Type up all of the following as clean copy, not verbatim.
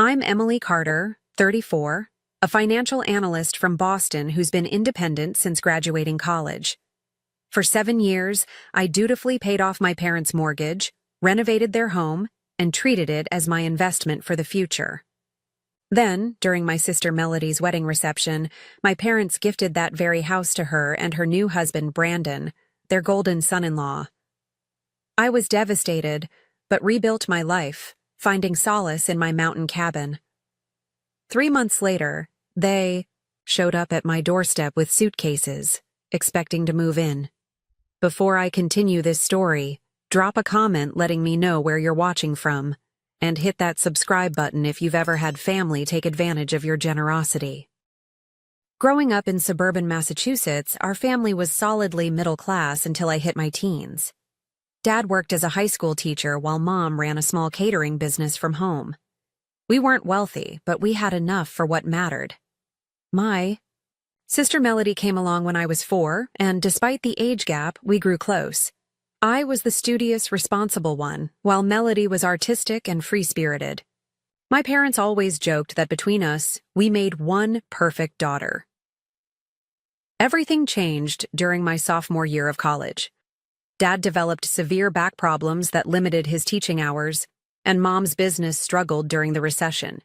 I'm Emily Carter, 34, a financial analyst from Boston who's been independent since graduating college. For 7 years, I dutifully paid off my parents' mortgage, renovated their home, and treated it as my investment for the future. Then, during my sister Melody's wedding reception, my parents gifted that very house to her and her new husband, Brandon, their golden son-in-law. I was devastated, but rebuilt my life, finding solace in my mountain cabin. 3 months later, they showed up at my doorstep with suitcases, expecting to move in. Before I continue this story, drop a comment letting me know where you're watching from, and hit that subscribe button if you've ever had family take advantage of your generosity. Growing up in suburban Massachusetts, our family was solidly middle class until I hit my teens. Dad worked as a high school teacher while Mom ran a small catering business from home. We weren't wealthy, but we had enough for what mattered. My sister Melody came along when I was 4, and despite the age gap, we grew close. I was the studious, responsible one, while Melody was artistic and free-spirited. My parents always joked that between us, we made one perfect daughter. Everything changed during my sophomore year of college. Dad developed severe back problems that limited his teaching hours, and Mom's business struggled during the recession.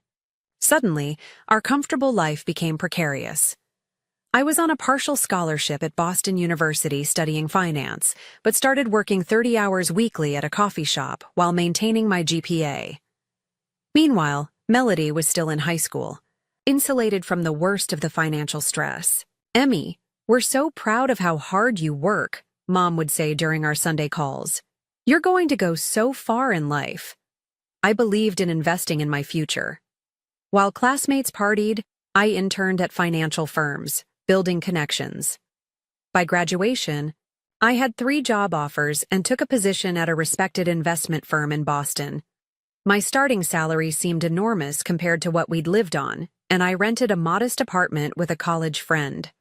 Suddenly, our comfortable life became precarious. I was on a partial scholarship at Boston University studying finance, but started working 30 hours weekly at a coffee shop while maintaining my GPA. Meanwhile, Melody was still in high school, insulated from the worst of the financial stress. "Emmy, we're so proud of how hard you work," Mom would say during our Sunday calls. "You're going to go so far in life." I believed in investing in my future. While classmates partied, I interned at financial firms, building connections. By graduation, I had 3 job offers and took a position at a respected investment firm in Boston. My starting salary seemed enormous compared to what we'd lived on, and I rented a modest apartment with a college friend.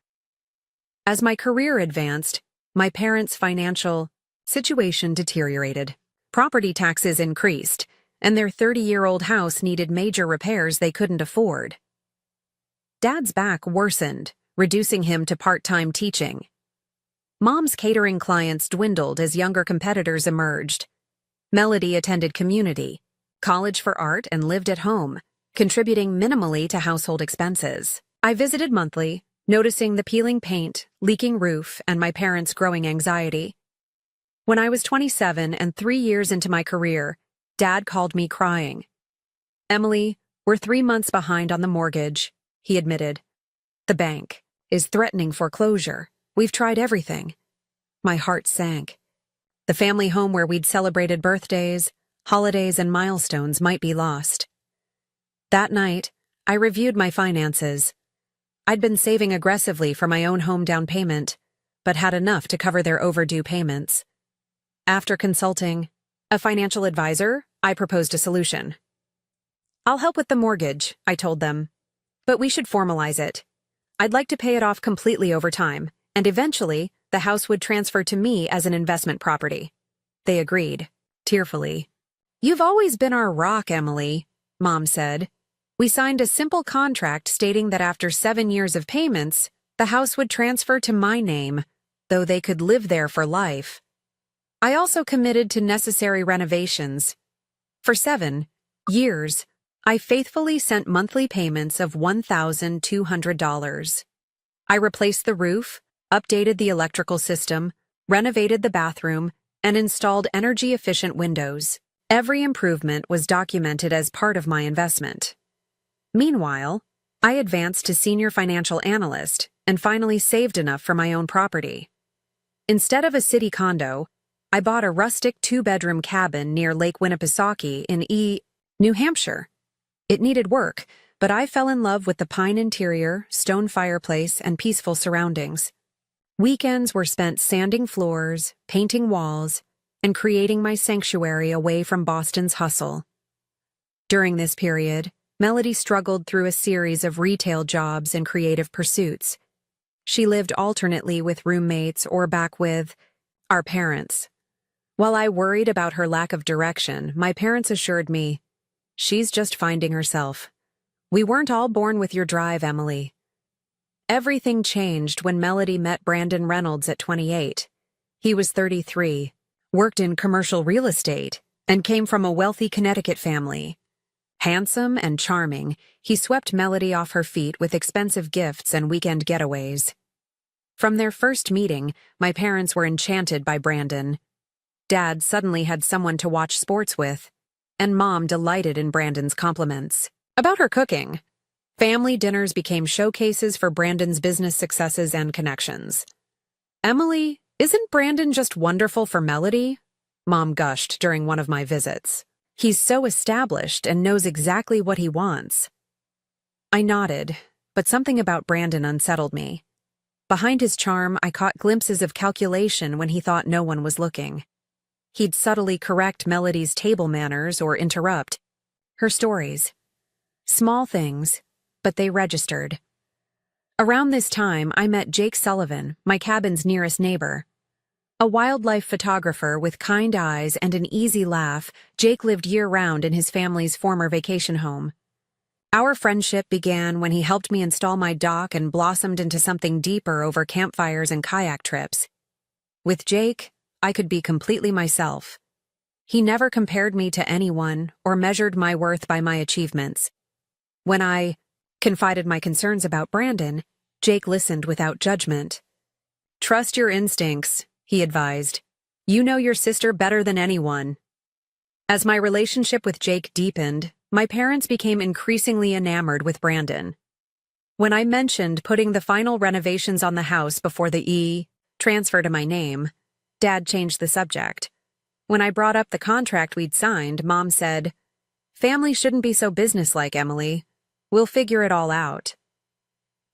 As my career advanced, my parents' financial situation deteriorated. Property taxes increased, and their 30-year-old house needed major repairs they couldn't afford. Dad's back worsened, reducing him to part-time teaching. Mom's catering clients dwindled as younger competitors emerged. Melody attended community, college for art, and lived at home, contributing minimally to household expenses. I visited monthly, noticing the peeling paint, leaking roof, and my parents' growing anxiety. When I was 27 and 3 years into my career, Dad called me crying. "Emily, we're 3 months behind on the mortgage," he admitted. "The bank is threatening foreclosure. We've tried everything." My heart sank. The family home where we'd celebrated birthdays, holidays, and milestones might be lost. That night, I reviewed my finances. I'd been saving aggressively for my own home down payment, but had enough to cover their overdue payments. After consulting a financial advisor, I proposed a solution. "I'll help with the mortgage," I told them, "but we should formalize it. I'd like to pay it off completely over time, and eventually, the house would transfer to me as an investment property." They agreed, tearfully. "You've always been our rock, Emily," Mom said. "We signed a simple contract stating that after 7 years of payments, the house would transfer to my name, though they could live there for life. I also committed to necessary renovations. For 7 years, I faithfully sent monthly payments of $1,200. I replaced the roof, updated the electrical system, renovated the bathroom, and installed energy-efficient windows. Every improvement was documented as part of my investment. Meanwhile, I advanced to senior financial analyst and finally saved enough for my own property. Instead of a city condo, I bought a rustic 2-bedroom cabin near Lake Winnipesaukee in New Hampshire. It needed work, but I fell in love with the pine interior, stone fireplace, and peaceful surroundings. Weekends were spent sanding floors, painting walls, and creating my sanctuary away from Boston's hustle. During this period, Melody struggled through a series of retail jobs and creative pursuits. She lived alternately with roommates or back with our parents. While I worried about her lack of direction, my parents assured me, She's just finding herself. We weren't all born with your drive, Emily. Everything changed when Melody met Brandon Reynolds at 28. He was 33, worked in commercial real estate, and came from a wealthy Connecticut family. Handsome and charming, he swept Melody off her feet with expensive gifts and weekend getaways. From their first meeting, my parents were enchanted by Brandon. Dad suddenly had someone to watch sports with, and Mom delighted in Brandon's compliments about her cooking. Family dinners became showcases for Brandon's business successes and connections. Emily, isn't Brandon just wonderful for Melody? Mom gushed during one of my visits. He's so established and knows exactly what he wants. I nodded, but something about Brandon unsettled me. Behind his charm, I caught glimpses of calculation when he thought no one was looking. He'd subtly correct Melody's table manners or interrupt her stories. Small things, but they registered. Around this time, I met Jake Sullivan, my cabin's nearest neighbor. A wildlife photographer with kind eyes and an easy laugh, Jake lived year-round in his family's former vacation home. Our friendship began when he helped me install my dock and blossomed into something deeper over campfires and kayak trips. With Jake, I could be completely myself. He never compared me to anyone or measured my worth by my achievements. When I confided my concerns about Brandon, Jake listened without judgment. "Trust your instincts," he advised. "You know your sister better than anyone." As my relationship with Jake deepened, my parents became increasingly enamored with Brandon. When I mentioned putting the final renovations on the house before the transfer to my name, Dad changed the subject. When I brought up the contract we'd signed, Mom said, "Family shouldn't be so businesslike, Emily. We'll figure it all out."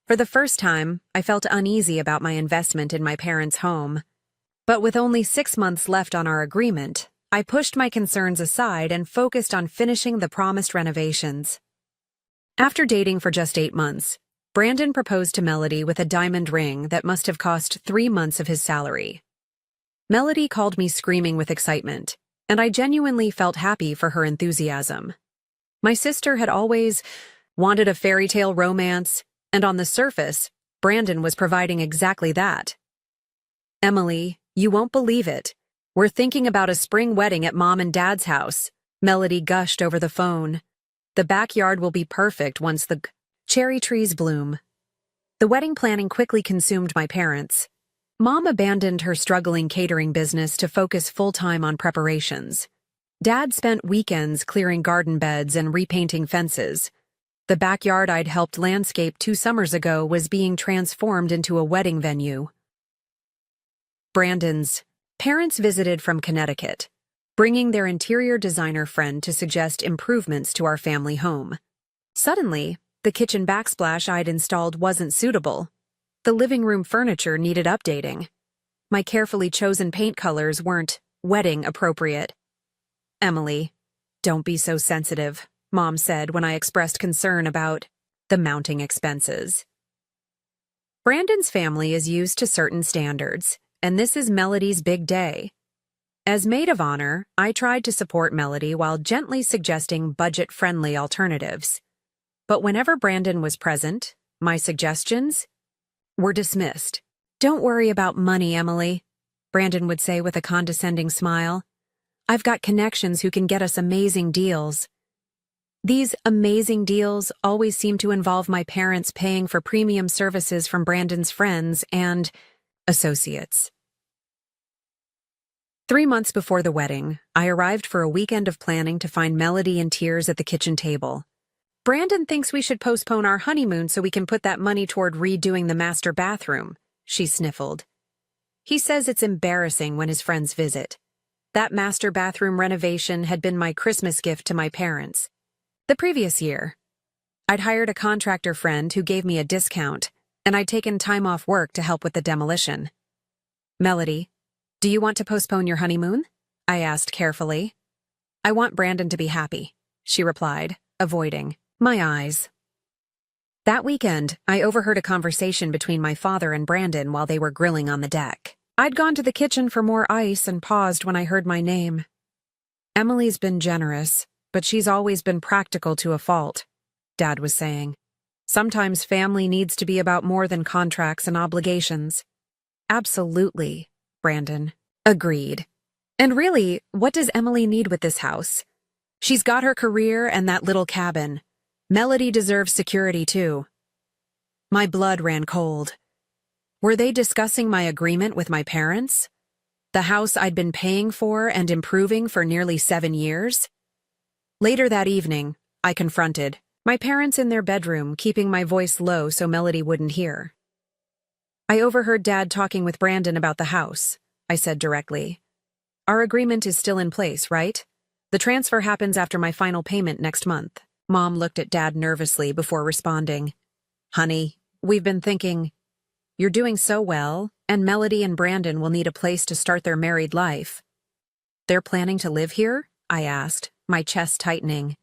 For the first time, I felt uneasy about my investment in my parents' home. But with only 6 months left on our agreement, I pushed my concerns aside and focused on finishing the promised renovations. After dating for just 8 months, Brandon proposed to Melody with a diamond ring that must have cost 3 months of his salary. Melody called me screaming with excitement, and I genuinely felt happy for her enthusiasm. My sister had always wanted a fairy tale romance, and on the surface, Brandon was providing exactly that. "Emily, you won't believe it. We're thinking about a spring wedding at Mom and Dad's house," Melody gushed over the phone. "The backyard will be perfect once the cherry trees bloom." The wedding planning quickly consumed my parents. Mom abandoned her struggling catering business to focus full-time on preparations. Dad spent weekends clearing garden beds and repainting fences. The backyard I'd helped landscape 2 summers ago was being transformed into a wedding venue. Brandon's parents visited from Connecticut, bringing their interior designer friend to suggest improvements to our family home. Suddenly, the kitchen backsplash I'd installed wasn't suitable. The living room furniture needed updating. My carefully chosen paint colors weren't wedding appropriate. "Emily, don't be so sensitive," Mom said when I expressed concern about the mounting expenses. Brandon's family is used to certain standards, and this is Melody's big day. As maid of honor, I tried to support Melody while gently suggesting budget-friendly alternatives. But whenever Brandon was present, my suggestions were dismissed. "Don't worry about money, Emily," Brandon would say with a condescending smile. "I've got connections who can get us amazing deals." These amazing deals always seem to involve my parents paying for premium services from Brandon's friends and associates. 3 months before the wedding, I arrived for a weekend of planning to find Melody in tears at the kitchen table. "Brandon thinks we should postpone our honeymoon so we can put that money toward redoing the master bathroom," she sniffled. "He says it's embarrassing when his friends visit. That master bathroom renovation had been my Christmas gift to my parents. The previous year, I'd hired a contractor friend who gave me a discount, and I'd taken time off work to help with the demolition." "Melody, do you want to postpone your honeymoon?" I asked carefully. "I want Brandon to be happy," she replied, avoiding my eyes. That weekend, I overheard a conversation between my father and Brandon while they were grilling on the deck. I'd gone to the kitchen for more ice and paused when I heard my name. "Emily's been generous," but she's always been practical to a fault, Dad was saying. Sometimes family needs to be about more than contracts and obligations. Absolutely, Brandon. Agreed. And really, what does Emily need with this house? She's got her career and that little cabin. Melody deserves security too. My blood ran cold. Were they discussing my agreement with my parents? The house I'd been paying for and improving for nearly 7 years? Later that evening, I confronted my parents in their bedroom, keeping my voice low so Melody wouldn't hear. I overheard Dad talking with Brandon about the house, I said directly. Our agreement is still in place, right? The transfer happens after my final payment next month. Mom looked at Dad nervously before responding. Honey, we've been thinking, you're doing so well, and Melody and Brandon will need a place to start their married life. They're planning to live here? I asked, my chest tightening.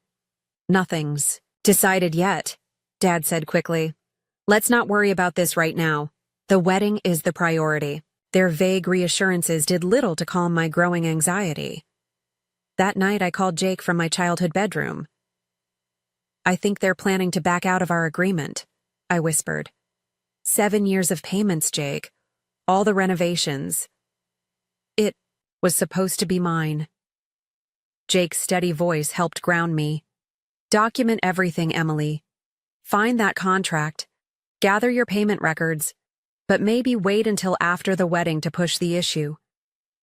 Nothing's decided yet, Dad said quickly. Let's not worry about this right now. The wedding is the priority. Their vague reassurances did little to calm my growing anxiety. That night I called Jake from my childhood bedroom. I think they're planning to back out of our agreement, I whispered. 7 years of payments, Jake. All the renovations. It was supposed to be mine. Jake's steady voice helped ground me. Document everything, Emily. Find that contract. Gather your payment records. But maybe wait until after the wedding to push the issue.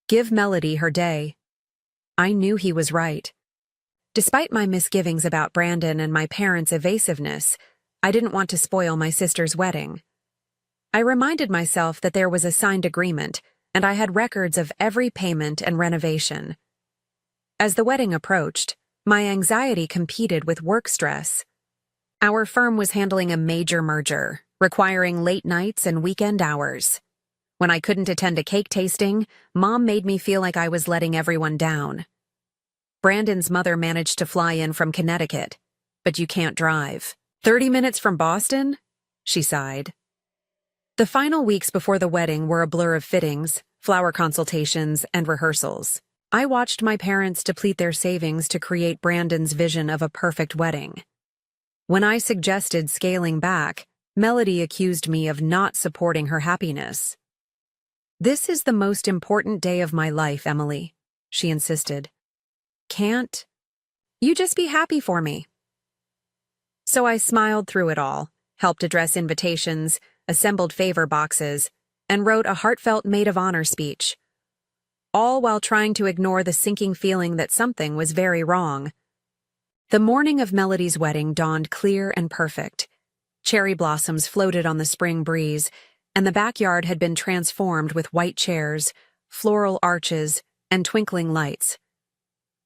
Give Melody her day. I knew he was right. Despite my misgivings about Brandon and my parents' evasiveness, I didn't want to spoil my sister's wedding. I reminded myself that there was a signed agreement, and I had records of every payment and renovation. As the wedding approached, my anxiety competed with work stress. Our firm was handling a major merger, requiring late nights and weekend hours. When I couldn't attend a cake tasting, Mom made me feel like I was letting everyone down. Brandon's mother managed to fly in from Connecticut, but you can't drive. 30 minutes from Boston? She sighed. The final weeks before the wedding were a blur of fittings, flower consultations, and rehearsals. I watched my parents deplete their savings to create Brandon's vision of a perfect wedding. When I suggested scaling back, Melody accused me of not supporting her happiness. This is the most important day of my life, Emily, she insisted. Can't you just be happy for me? So I smiled through it all, helped address invitations, assembled favor boxes, and wrote a heartfelt maid of honor speech, all while trying to ignore the sinking feeling that something was very wrong. The morning of Melody's wedding dawned clear and perfect. Cherry blossoms floated on the spring breeze, and the backyard had been transformed with white chairs, floral arches, and twinkling lights.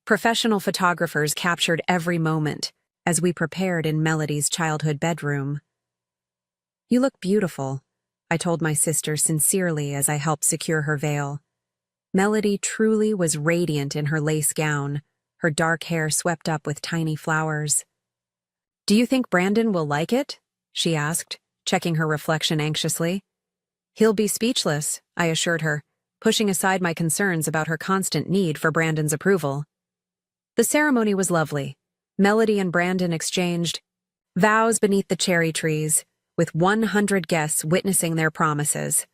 Professional photographers captured every moment as we prepared in Melody's childhood bedroom. You look beautiful, I told my sister sincerely as I helped secure her veil. Melody truly was radiant in her lace gown, her dark hair swept up with tiny flowers. Do you think Brandon will like it? She asked, checking her reflection anxiously. He'll be speechless, I assured her, pushing aside my concerns about her constant need for Brandon's approval. The ceremony was lovely. Melody and Brandon exchanged vows beneath the cherry trees, with 100 guests witnessing their promises.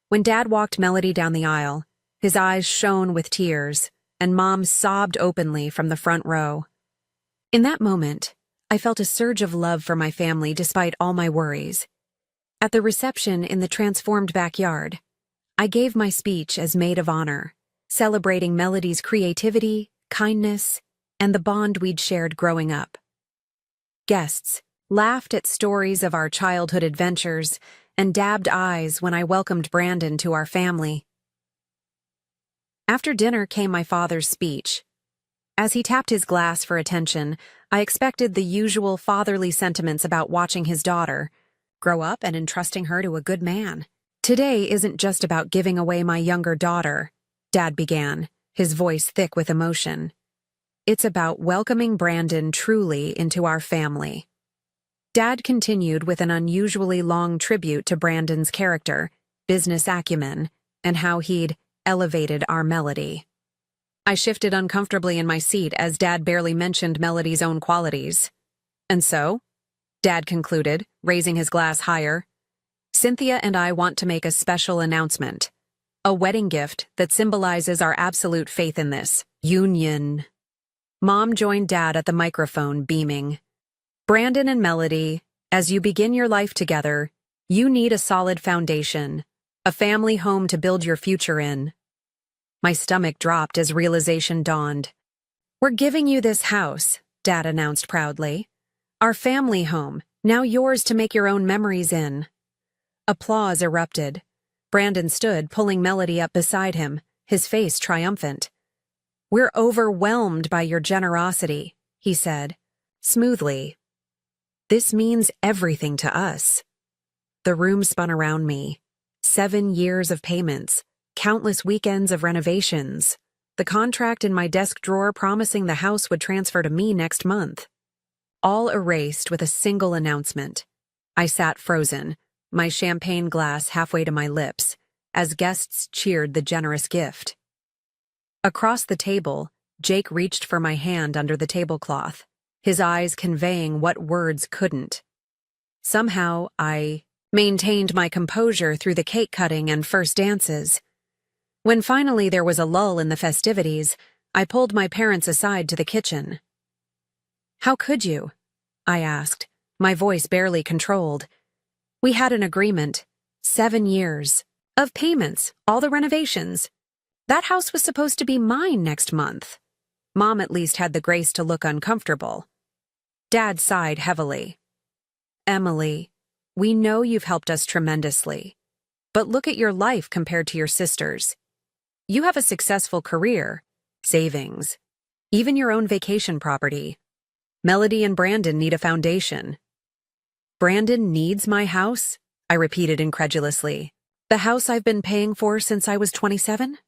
When Dad walked Melody down the aisle, his eyes shone with tears, and Mom sobbed openly from the front row. In that moment, I felt a surge of love for my family despite all my worries. At the reception in the transformed backyard, I gave my speech as maid of honor, celebrating Melody's creativity, kindness, and the bond we'd shared growing up. Guests laughed at stories of our childhood adventures and dabbed eyes when I welcomed Brandon to our family. After dinner came my father's speech. As he tapped his glass for attention, I expected the usual fatherly sentiments about watching his daughter grow up and entrusting her to a good man. Today isn't just about giving away my younger daughter, Dad began, his voice thick with emotion. It's about welcoming Brandon truly into our family. Dad continued with an unusually long tribute to Brandon's character, business acumen, and how he'd elevated our Melody. I shifted uncomfortably in my seat as Dad barely mentioned Melody's own qualities. And so, Dad concluded, raising his glass higher, Cynthia and I want to make a special announcement. A wedding gift that symbolizes our absolute faith in this union. Mom joined Dad at the microphone, beaming. Brandon and Melody, as you begin your life together, you need a solid foundation, a family home to build your future in. My stomach dropped as realization dawned. We're giving you this house, Dad announced proudly. Our family home, now yours to make your own memories in. Applause erupted. Brandon stood, pulling Melody up beside him, his face triumphant. We're overwhelmed by your generosity, he said, smoothly. This means everything to us. The room spun around me. 7 years of payments, countless weekends of renovations, the contract in my desk drawer promising the house would transfer to me next month. All erased with a single announcement. I sat frozen, my champagne glass halfway to my lips, as guests cheered the generous gift. Across the table, Jake reached for my hand under the tablecloth, his eyes conveying what words couldn't. Somehow, I maintained my composure through the cake cutting and first dances. When finally there was a lull in the festivities, I pulled my parents aside to the kitchen. How could you? I asked, my voice barely controlled. We had an agreement. 7 years. Of payments, all the renovations. That house was supposed to be mine next month. Mom at least had the grace to look uncomfortable. Dad sighed heavily. Emily, we know you've helped us tremendously. But look at your life compared to your sister's. You have a successful career, savings, even your own vacation property. Melody and Brandon need a foundation. Brandon needs my house? I repeated incredulously. The house I've been paying for since I was 27?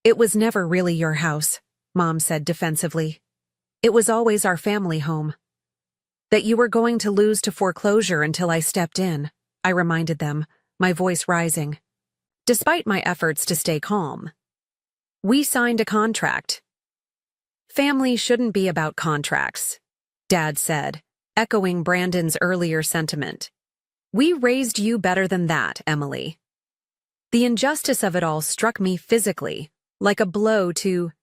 It was never really your house, Mom said defensively. It was always our family home. That you were going to lose to foreclosure until I stepped in, I reminded them, my voice rising. Despite my efforts to stay calm. We signed a contract. Family shouldn't be about contracts, Dad said, echoing Brandon's earlier sentiment. We raised you better than that, Emily. The injustice of it all struck me physically, like a blow to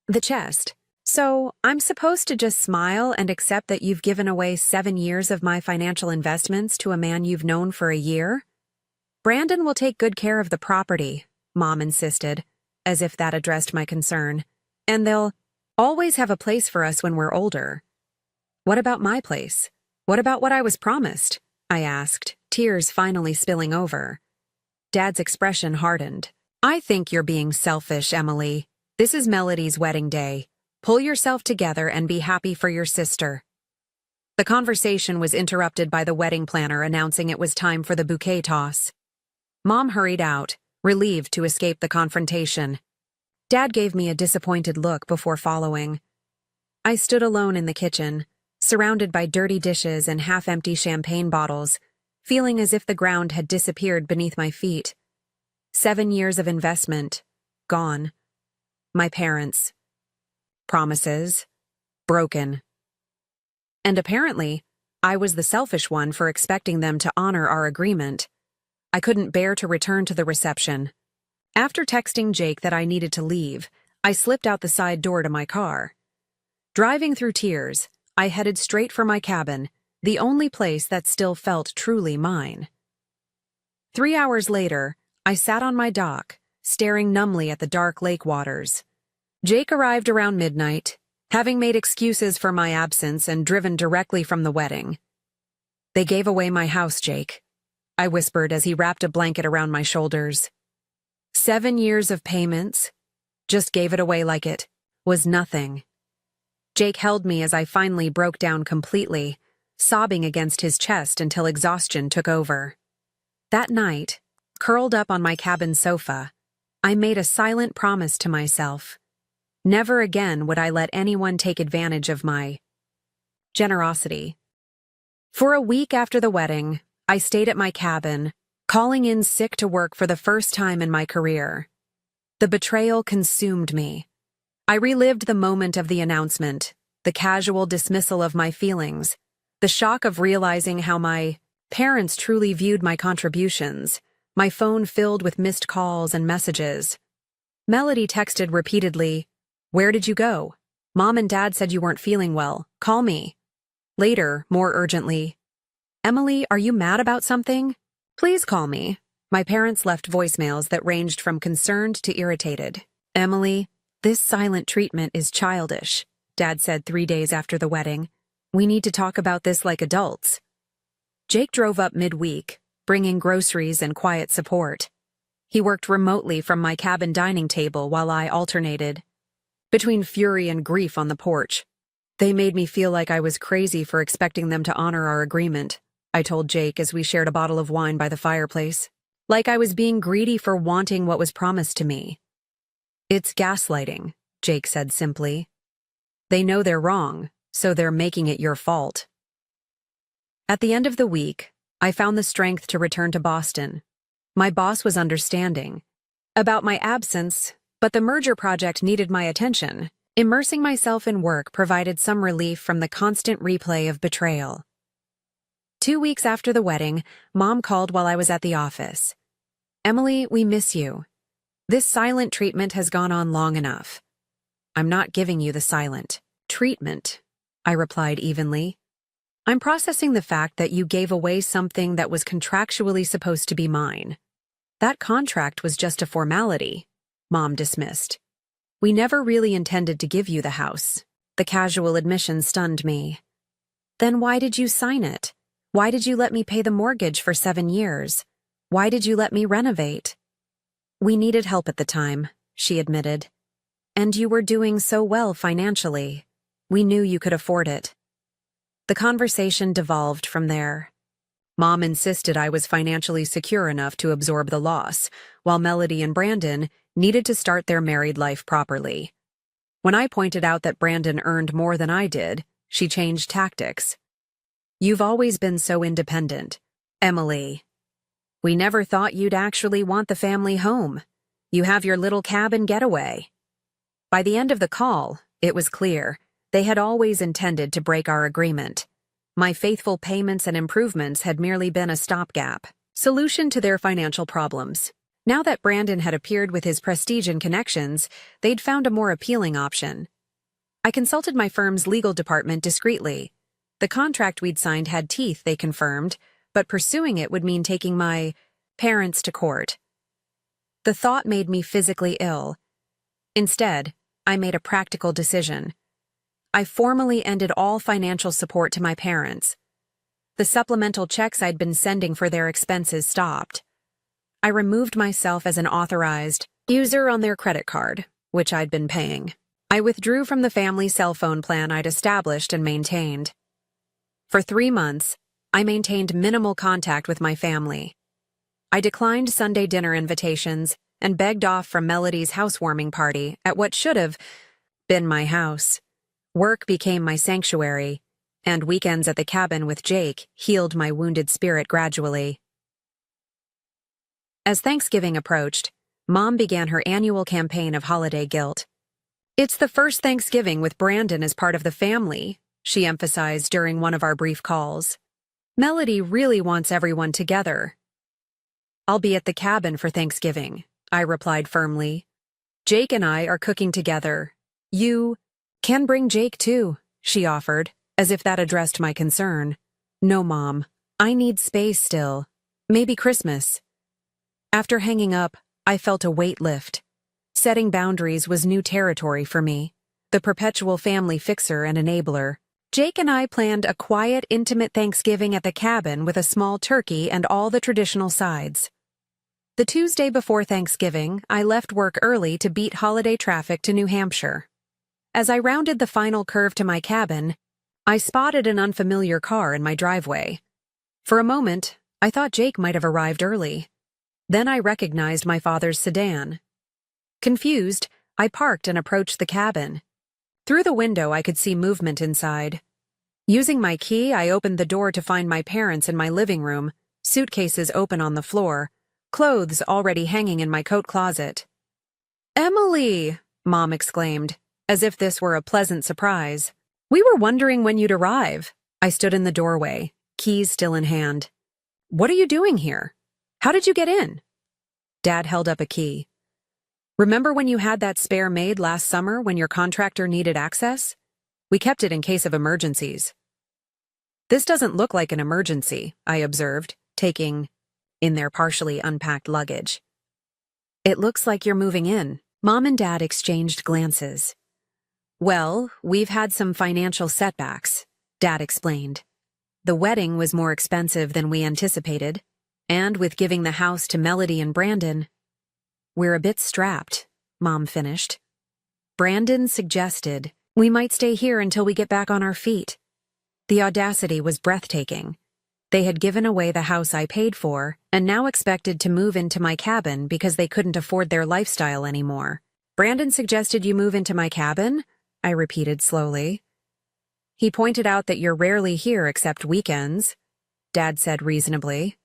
the chest. So, I'm supposed to just smile and accept that you've given away 7 years of my financial investments to a man you've known for a year? Brandon will take good care of the property, Mom insisted, as if that addressed my concern. And they'll always have a place for us when we're older. What about my place? What about what I was promised? I asked, tears finally spilling over. Dad's expression hardened. I think you're being selfish, Emily. This is Melody's wedding day. Pull yourself together and be happy for your sister. The conversation was interrupted by the wedding planner announcing it was time for the bouquet toss. Mom hurried out, relieved to escape the confrontation. Dad gave me a disappointed look before following. I stood alone in the kitchen, surrounded by dirty dishes and half-empty champagne bottles, feeling as if the ground had disappeared beneath my feet. 7 years of investment, gone. My parents. Promises, broken. And apparently, I was the selfish one for expecting them to honor our agreement. I couldn't bear to return to the reception. After texting Jake that I needed to leave, I slipped out the side door to my car. Driving through tears, I headed straight for my cabin, the only place that still felt truly mine. 3 hours later, I sat on my dock, staring numbly at the dark lake waters. Jake arrived around midnight, having made excuses for my absence and driven directly from the wedding. They gave away my house, Jake, I whispered as he wrapped a blanket around my shoulders. 7 years of payments, just gave it away like it was nothing. Jake held me as I finally broke down completely, sobbing against his chest until exhaustion took over. That night, curled up on my cabin sofa, I made a silent promise to myself. Never again would I let anyone take advantage of my generosity. For a week after the wedding, I stayed at my cabin, calling in sick to work for the first time in my career. The betrayal consumed me, I relived the moment of the announcement, the casual dismissal of my feelings, the shock of realizing how my parents truly viewed my contributions, my phone filled with missed calls and messages. Melody texted repeatedly, "Where did you go? Mom and Dad said you weren't feeling well. Call me." Later, more urgently, "Emily, are you mad about something? Please call me." My parents left voicemails that ranged from concerned to irritated. "Emily, this silent treatment is childish," Dad said 3 days after the wedding. "We need to talk about this like adults." Jake drove up midweek, bringing groceries and quiet support. He worked remotely from my cabin dining table while I alternated between fury and grief on the porch. "They made me feel like I was crazy for expecting them to honor our agreement," I told Jake as we shared a bottle of wine by the fireplace. "Like I was being greedy for wanting what was promised to me." "It's gaslighting," Jake said simply. "They know they're wrong, so they're making it your fault." At the end of the week, I found the strength to return to Boston. My boss was understanding about my absence, but the merger project needed my attention. Immersing myself in work provided some relief from the constant replay of betrayal. 2 weeks after the wedding, Mom called while I was at the office. "Emily, we miss you. This silent treatment has gone on long enough." "I'm not giving you the silent treatment," I replied evenly. "I'm processing the fact that you gave away something that was contractually supposed to be mine." "That contract was just a formality," Mom dismissed. "We never really intended to give you the house." The casual admission stunned me. "Then why did you sign it? Why did you let me pay the mortgage for 7 years? Why did you let me renovate?" "We needed help at the time," she admitted. "And you were doing so well financially. We knew you could afford it." The conversation devolved from there. Mom insisted I was financially secure enough to absorb the loss, while Melody and Brandon needed to start their married life properly. When I pointed out that Brandon earned more than I did, she changed tactics. "You've always been so independent, Emily. We never thought you'd actually want the family home. You have your little cabin getaway." By the end of the call, it was clear they had always intended to break our agreement. My faithful payments and improvements had merely been a stopgap solution to their financial problems. Now that Brandon had appeared with his prestige and connections, they'd found a more appealing option. I consulted my firm's legal department discreetly. The contract we'd signed had teeth, they confirmed, but pursuing it would mean taking my parents to court. The thought made me physically ill. Instead, I made a practical decision. I formally ended all financial support to my parents. The supplemental checks I'd been sending for their expenses stopped. I removed myself as an authorized user on their credit card, which I'd been paying. I withdrew from the family cell phone plan I'd established and maintained. For 3 months, I maintained minimal contact with my family. I declined Sunday dinner invitations and begged off from Melody's housewarming party at what should have been my house. Work became my sanctuary, and weekends at the cabin with Jake healed my wounded spirit gradually. As Thanksgiving approached, Mom began her annual campaign of holiday guilt. "It's the first Thanksgiving with Brandon as part of the family," she emphasized during one of our brief calls. "Melody really wants everyone together." "I'll be at the cabin for Thanksgiving," I replied firmly. "Jake and I are cooking together. You can bring Jake too," she offered, as if that addressed my concern. "No, Mom. I need space still. Maybe Christmas." After hanging up, I felt a weight lift. Setting boundaries was new territory for me, the perpetual family fixer and enabler. Jake and I planned a quiet, intimate Thanksgiving at the cabin with a small turkey and all the traditional sides. The Tuesday before Thanksgiving, I left work early to beat holiday traffic to New Hampshire. As I rounded the final curve to my cabin, I spotted an unfamiliar car in my driveway. For a moment, I thought Jake might have arrived early. Then I recognized my father's sedan. Confused, I parked and approached the cabin. Through the window, I could see movement inside. Using my key, I opened the door to find my parents in my living room, suitcases open on the floor, clothes already hanging in my coat closet. "Emily!" Mom exclaimed. as if this were a pleasant surprise. "We were wondering when you'd arrive." I stood in the doorway, keys still in hand. "What are you doing here? How did you get in?" Dad held up a key. "Remember when you had that spare maid last summer when your contractor needed access? We kept it in case of emergencies." "This doesn't look like an emergency," I observed, taking in their partially unpacked luggage. "It looks like you're moving in." Mom and Dad exchanged glances. "Well, we've had some financial setbacks," Dad explained. "The wedding was more expensive than we anticipated, and with giving the house to Melody and Brandon, we're a bit strapped," Mom finished. "Brandon suggested we might stay here until we get back on our feet." The audacity was breathtaking. They had given away the house I paid for and now expected to move into my cabin because they couldn't afford their lifestyle anymore. "Brandon suggested you move into my cabin?" I repeated slowly. "He pointed out that you're rarely here except weekends," Dad said reasonably.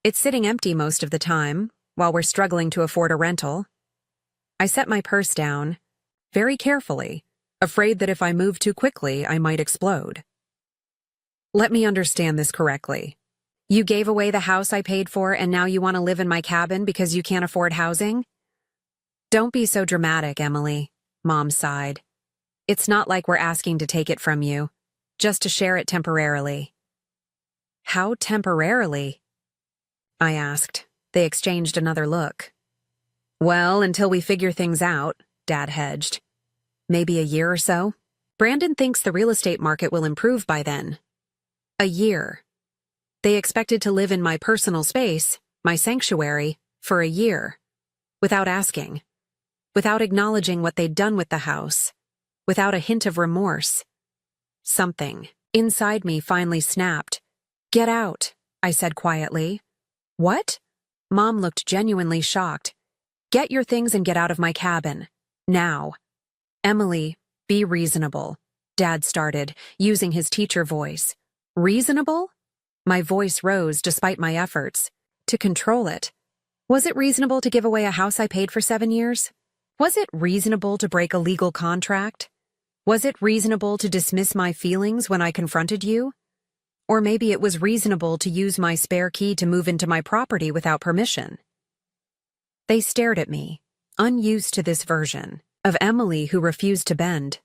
"It's sitting empty most of the time, while we're struggling to afford a rental." I set my purse down, very carefully, afraid that if I moved too quickly, I might explode. "Let me understand this correctly. You gave away the house I paid for and now you want to live in my cabin because you can't afford housing?" "Don't be so dramatic, Emily," Mom sighed. "It's not like we're asking to take it from you, just to share it temporarily." "How temporarily?" I asked. They exchanged another look. "Well, until we figure things out," Dad hedged. "Maybe a year or so. Brandon thinks the real estate market will improve by then." A year. They expected to live in my personal space, my sanctuary, for a year. Without asking. Without acknowledging what they'd done with the house. Without a hint of remorse. Something inside me finally snapped. "Get out," I said quietly. "What?" Mom looked genuinely shocked. "Get your things and get out of my cabin. Now." "Emily, be reasonable," Dad started, using his teacher voice. "Reasonable?" My voice rose despite my efforts to control it. Was it reasonable to give away a house I paid for 7 years? Was it reasonable to break a legal contract? Was it reasonable to dismiss my feelings when I confronted you? Or maybe it was reasonable to use my spare key to move into my property without permission. They stared at me, unused to this version of Emily who refused to bend.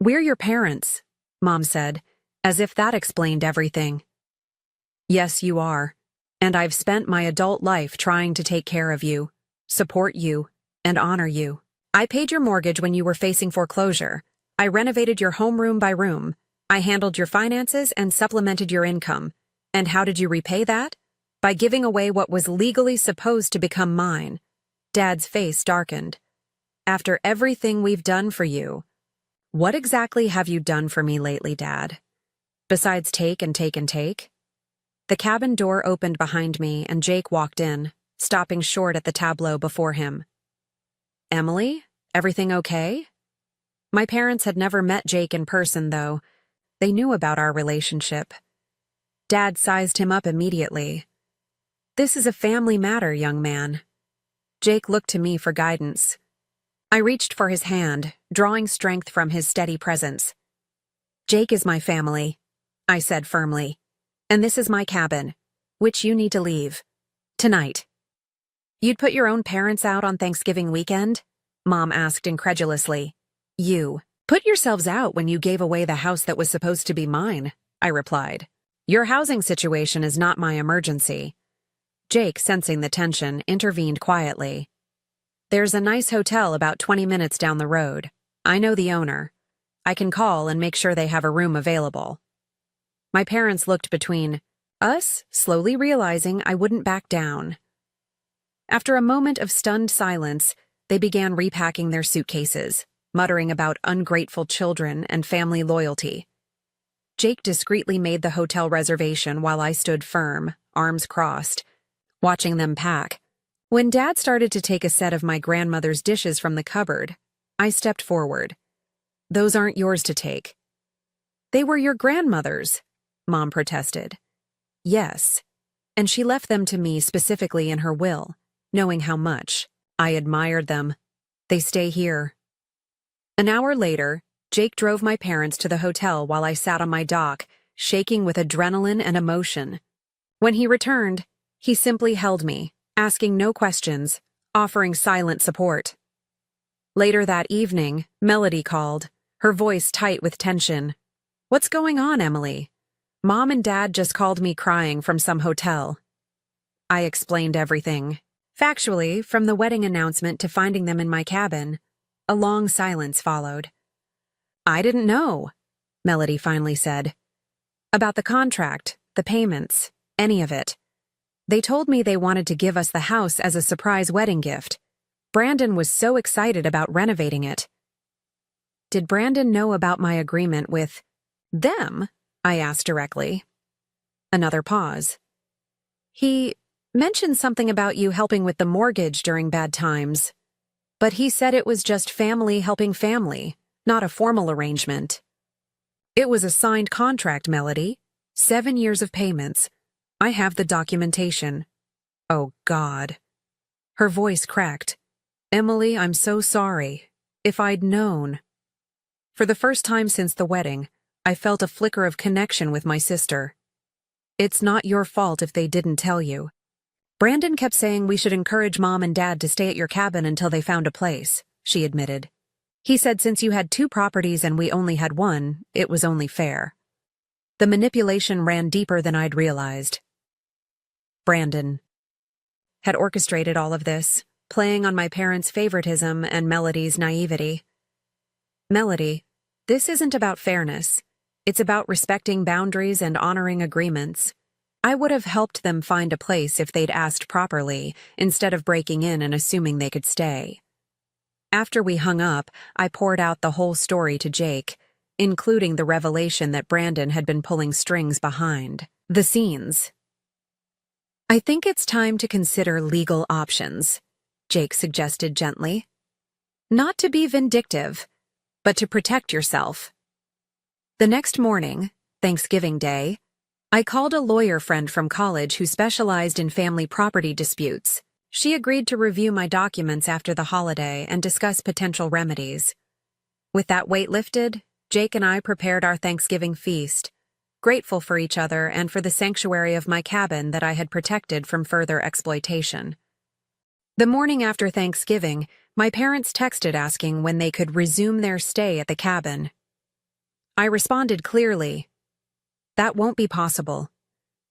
"We're your parents," Mom said, as if that explained everything. "Yes, you are. And I've spent my adult life trying to take care of you, support you, and honor you. I paid your mortgage when you were facing foreclosure. I renovated your home room by room. I handled your finances and supplemented your income. And how did you repay that? By giving away what was legally supposed to become mine." Dad's face darkened. "After everything we've done for you." "What exactly have you done for me lately, Dad? Besides take and take and take?" The cabin door opened behind me and Jake walked in, stopping short at the tableau before him. "Emily, everything okay?" My parents had never met Jake in person, though. They knew about our relationship. Dad sized him up immediately. "This is a family matter, young man." Jake looked to me for guidance. I reached for his hand, drawing strength from his steady presence. "Jake is my family," I said firmly. "And this is my cabin, which you need to leave. Tonight." "You'd put your own parents out on Thanksgiving weekend?" Mom asked incredulously. "You put yourselves out when you gave away the house that was supposed to be mine," I replied. "Your housing situation is not my emergency." Jake, sensing the tension, intervened quietly. "There's a nice hotel about 20 minutes down the road. I know the owner. I can call and make sure they have a room available." My parents looked between us, slowly realizing I wouldn't back down. After a moment of stunned silence, they began repacking their suitcases, muttering about ungrateful children and family loyalty. Jake discreetly made the hotel reservation while I stood firm, arms crossed, watching them pack. When Dad started to take a set of my grandmother's dishes from the cupboard, I stepped forward. "Those aren't yours to take." "They were your grandmother's," Mom protested. "Yes, and she left them to me specifically in her will, knowing how much I admired them. They stay here." An hour later, Jake drove my parents to the hotel while I sat on my dock, shaking with adrenaline and emotion. When he returned, he simply held me, asking no questions, offering silent support. Later that evening, Melody called, her voice tight with tension. "What's going on, Emily?" "Mom and Dad just called me crying from some hotel." I explained everything. Factually, from the wedding announcement to finding them in my cabin, a long silence followed. "I didn't know," Melody finally said. "About the contract, the payments, any of it. They told me they wanted to give us the house as a surprise wedding gift. Brandon was so excited about renovating it." "Did Brandon know about my agreement with them?" I asked directly. Another pause. "He mentioned something about you helping with the mortgage during bad times. But he said it was just family helping family, not a formal arrangement." "It was a signed contract, Melody. 7 years of payments. I have the documentation." "Oh, God." Her voice cracked. "Emily, I'm so sorry. If I'd known." For the first time since the wedding, I felt a flicker of connection with my sister. "It's not your fault if they didn't tell you. Brandon kept saying we should encourage Mom and Dad to stay at your cabin until they found a place," she admitted. "He said since you had 2 properties and we only had 1, it was only fair." The manipulation ran deeper than I'd realized. Brandon had orchestrated all of this, playing on my parents' favoritism and Melody's naivety. "Melody, this isn't about fairness. It's about respecting boundaries and honoring agreements. I would have helped them find a place if they'd asked properly, instead of breaking in and assuming they could stay." After we hung up, I poured out the whole story to Jake, including the revelation that Brandon had been pulling strings behind the scenes. "I think it's time to consider legal options," Jake suggested gently. "Not to be vindictive, but to protect yourself." The next morning, Thanksgiving Day, I called a lawyer friend from college who specialized in family property disputes. She agreed to review my documents after the holiday and discuss potential remedies. With that weight lifted, Jake and I prepared our Thanksgiving feast, grateful for each other and for the sanctuary of my cabin that I had protected from further exploitation. The morning after Thanksgiving, my parents texted asking when they could resume their stay at the cabin. I responded clearly, "That won't be possible.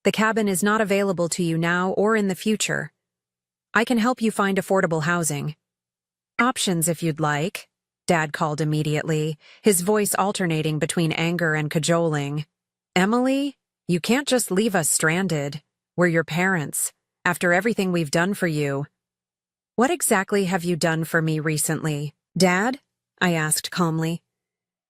The cabin is not available to you now or in the future. I can help you find affordable housing." "Options if you'd like," Dad called immediately, his voice alternating between anger and cajoling. "Emily, you can't just leave us stranded. We're your parents, after everything we've done for you." "What exactly have you done for me recently, Dad?" I asked calmly.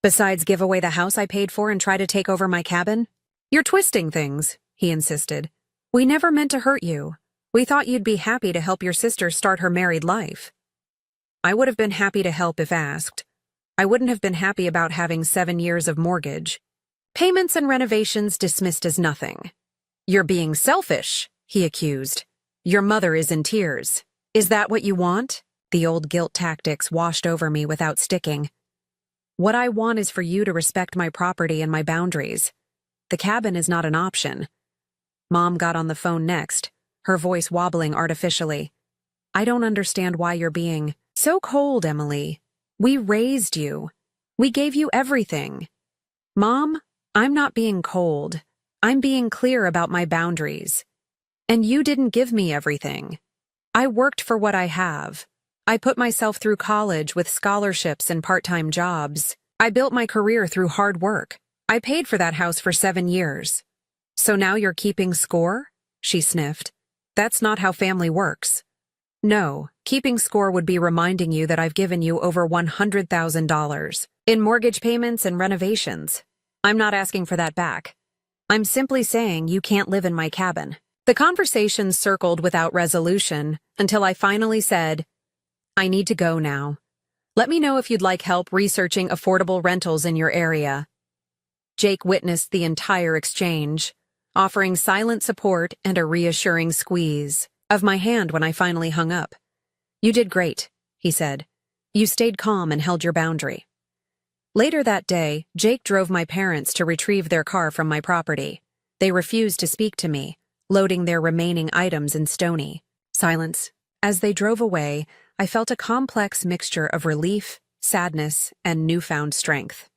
"Besides give away the house I paid for and try to take over my cabin?" "You're twisting things," he insisted. "We never meant to hurt you. We thought you'd be happy to help your sister start her married life." "I would have been happy to help if asked. I wouldn't have been happy about having 7 years of mortgage. Payments and renovations dismissed as nothing." "You're being selfish," he accused. "Your mother is in tears. Is that what you want?" The old guilt tactics washed over me without sticking. "What I want is for you to respect my property and my boundaries. The cabin is not an option." Mom got on the phone next, her voice wobbling artificially. "I don't understand why you're being so cold, Emily. We raised you. We gave you everything." "Mom, I'm not being cold. I'm being clear about my boundaries. And you didn't give me everything. I worked for what I have. I put myself through college with scholarships and part-time jobs. I built my career through hard work. I paid for that house for 7 years. So now you're keeping score?" she sniffed. "That's not how family works." "No, keeping score would be reminding you that I've given you over $100,000 in mortgage payments and renovations. I'm not asking for that back. I'm simply saying you can't live in my cabin." The conversation circled without resolution until I finally said, "I need to go now. Let me know if you'd like help researching affordable rentals in your area." Jake witnessed the entire exchange, offering silent support and a reassuring squeeze of my hand when I finally hung up. "You did great," he said. "You stayed calm and held your boundary. Later that day, Jake drove my parents to retrieve their car from my property. They refused to speak to me, loading their remaining items in Stony. Silence. As they drove away, I felt a complex mixture of relief, sadness, and newfound strength.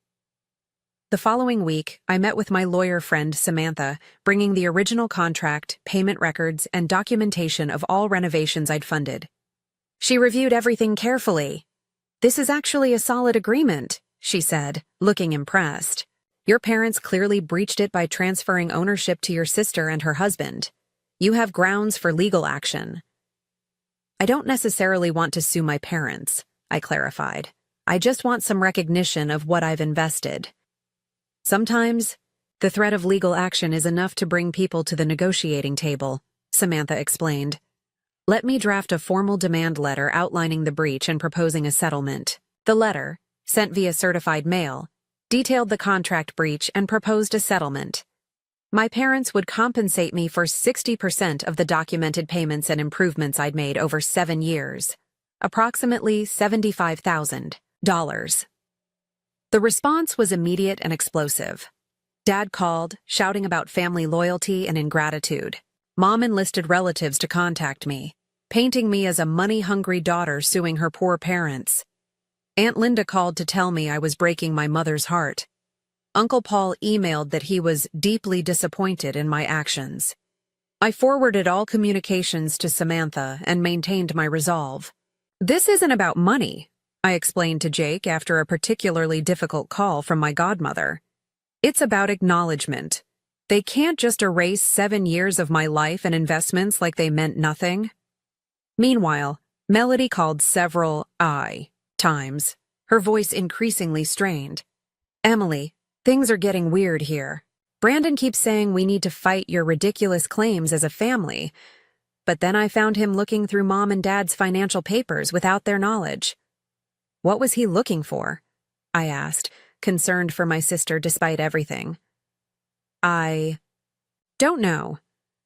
The following week, I met with my lawyer friend Samantha, bringing the original contract, payment records, and documentation of all renovations I'd funded. She reviewed everything carefully. "This is actually a solid agreement," she said, looking impressed. "Your parents clearly breached it by transferring ownership to your sister and her husband. You have grounds for legal action." "I don't necessarily want to sue my parents," I clarified. "I just want some recognition of what I've invested." "Sometimes, the threat of legal action is enough to bring people to the negotiating table," Samantha explained. "Let me draft a formal demand letter outlining the breach and proposing a settlement." The letter, sent via certified mail, detailed the contract breach and proposed a settlement. My parents would compensate me for 60% of the documented payments and improvements I'd made over 7 years, approximately $75,000. The response was immediate and explosive. Dad called, shouting about family loyalty and ingratitude. Mom enlisted relatives to contact me, painting me as a money-hungry daughter suing her poor parents. Aunt Linda called to tell me I was breaking my mother's heart. Uncle Paul emailed that he was deeply disappointed in my actions. I forwarded all communications to Samantha and maintained my resolve. "This isn't about money," I explained to Jake after a particularly difficult call from my godmother. "It's about acknowledgement. They can't just erase 7 years of my life and investments like they meant nothing." Meanwhile, Melody called several times, her voice increasingly strained. "Emily, things are getting weird here. Brandon keeps saying we need to fight your ridiculous claims as a family, but then I found him looking through Mom and Dad's financial papers without their knowledge." "What was he looking for?" I asked, concerned for my sister despite everything. "I don't know.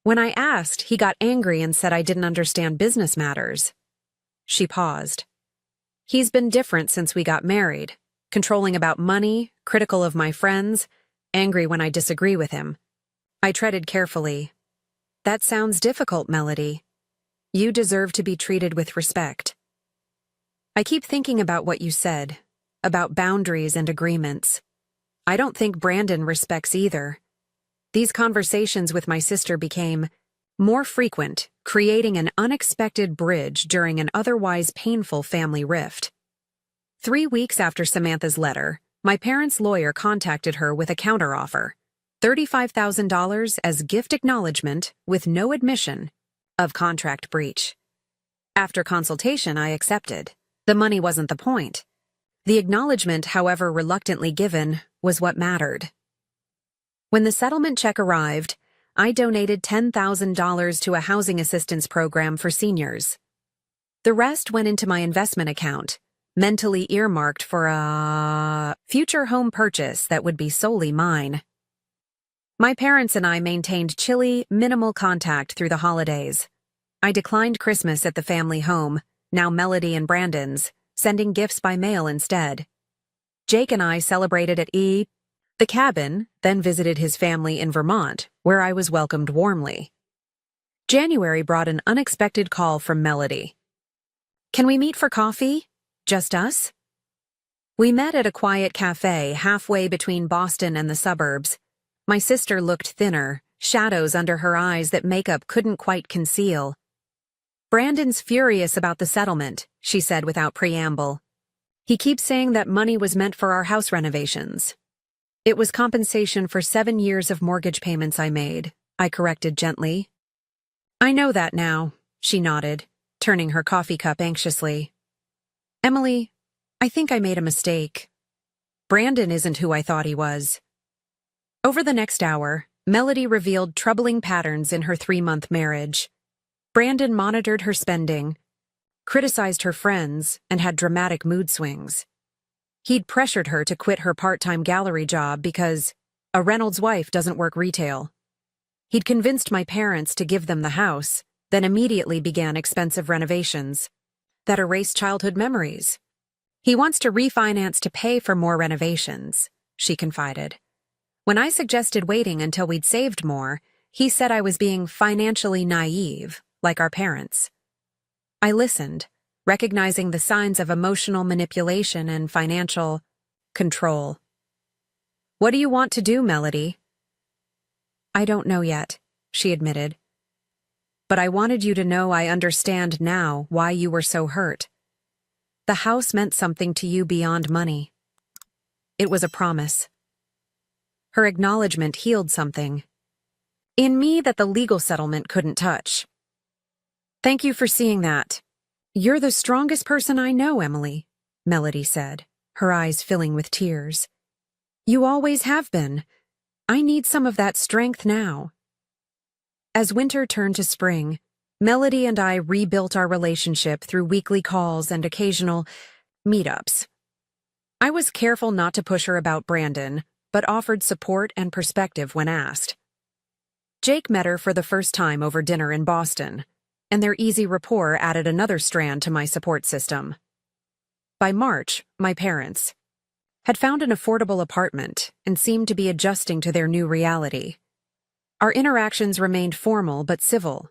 When I asked, he got angry and said I didn't understand business matters." She paused. "He's been different since we got married, controlling about money, critical of my friends, angry when I disagree with him." I treaded carefully. "That sounds difficult, Melody. You deserve to be treated with respect. I keep thinking about what you said, about boundaries and agreements. I don't think Brandon respects either." These conversations with my sister became more frequent, creating an unexpected bridge during an otherwise painful family rift. 3 weeks after Samantha's letter, my parents' lawyer contacted her with a counteroffer, $35,000 as gift acknowledgement with no admission of contract breach. After consultation, I accepted. The money wasn't the point. The acknowledgement, however reluctantly given, was what mattered. When the settlement check arrived, I donated $10,000 to a housing assistance program for seniors. The rest went into my investment account, mentally earmarked for a future home purchase that would be solely mine. My parents and I maintained chilly, minimal contact through the holidays. I declined Christmas at the family home, now Melody and Brandon's, sending gifts by mail instead. Jake and I celebrated at the cabin, then visited his family in Vermont, where I was welcomed warmly. January brought an unexpected call from Melody. "Can we meet for coffee? Just us?" We met at a quiet cafe halfway between Boston and the suburbs. My sister looked thinner, shadows under her eyes that makeup couldn't quite conceal. "Brandon's furious about the settlement," she said without preamble. "He keeps saying that money was meant for our house renovations." "It was compensation for 7 years of mortgage payments I made," I corrected gently. "I know that now," she nodded, turning her coffee cup anxiously. "Emily, I think I made a mistake. Brandon isn't who I thought he was." Over the next hour, Melody revealed troubling patterns in her 3-month marriage. Brandon monitored her spending, criticized her friends, and had dramatic mood swings. He'd pressured her to quit her part-time gallery job because a Reynolds wife doesn't work retail. He'd convinced my parents to give them the house, then immediately began expensive renovations that erased childhood memories. He wants to refinance to pay for more renovations, she confided. When I suggested waiting until we'd saved more, he said I was being financially naive, like our parents. I listened, recognizing the signs of emotional manipulation and financial control. What do you want to do, Melody? I don't know yet, she admitted. But I wanted you to know I understand now why you were so hurt. The house meant something to you beyond money. It was a promise. Her acknowledgement healed something in me that the legal settlement couldn't touch. Thank you for seeing that. You're the strongest person I know, Emily, Melody said, her eyes filling with tears. You always have been. I need some of that strength now. As winter turned to spring, Melody and I rebuilt our relationship through weekly calls and occasional meetups. I was careful not to push her about Brandon, but offered support and perspective when asked. Jake met her for the first time over dinner in Boston, and their easy rapport added another strand to my support system. By March, my parents had found an affordable apartment and seemed to be adjusting to their new reality. Our interactions remained formal but civil.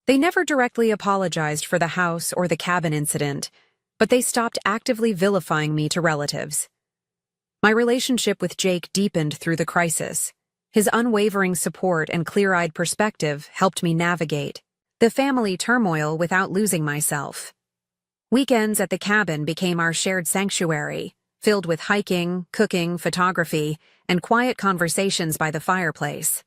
They never directly apologized for the house or the cabin incident, but they stopped actively vilifying me to relatives. My relationship with Jake deepened through the crisis. His unwavering support and clear-eyed perspective helped me navigate the family turmoil without losing myself. Weekends at the cabin became our shared sanctuary, filled with hiking, cooking, photography, and quiet conversations by the fireplace.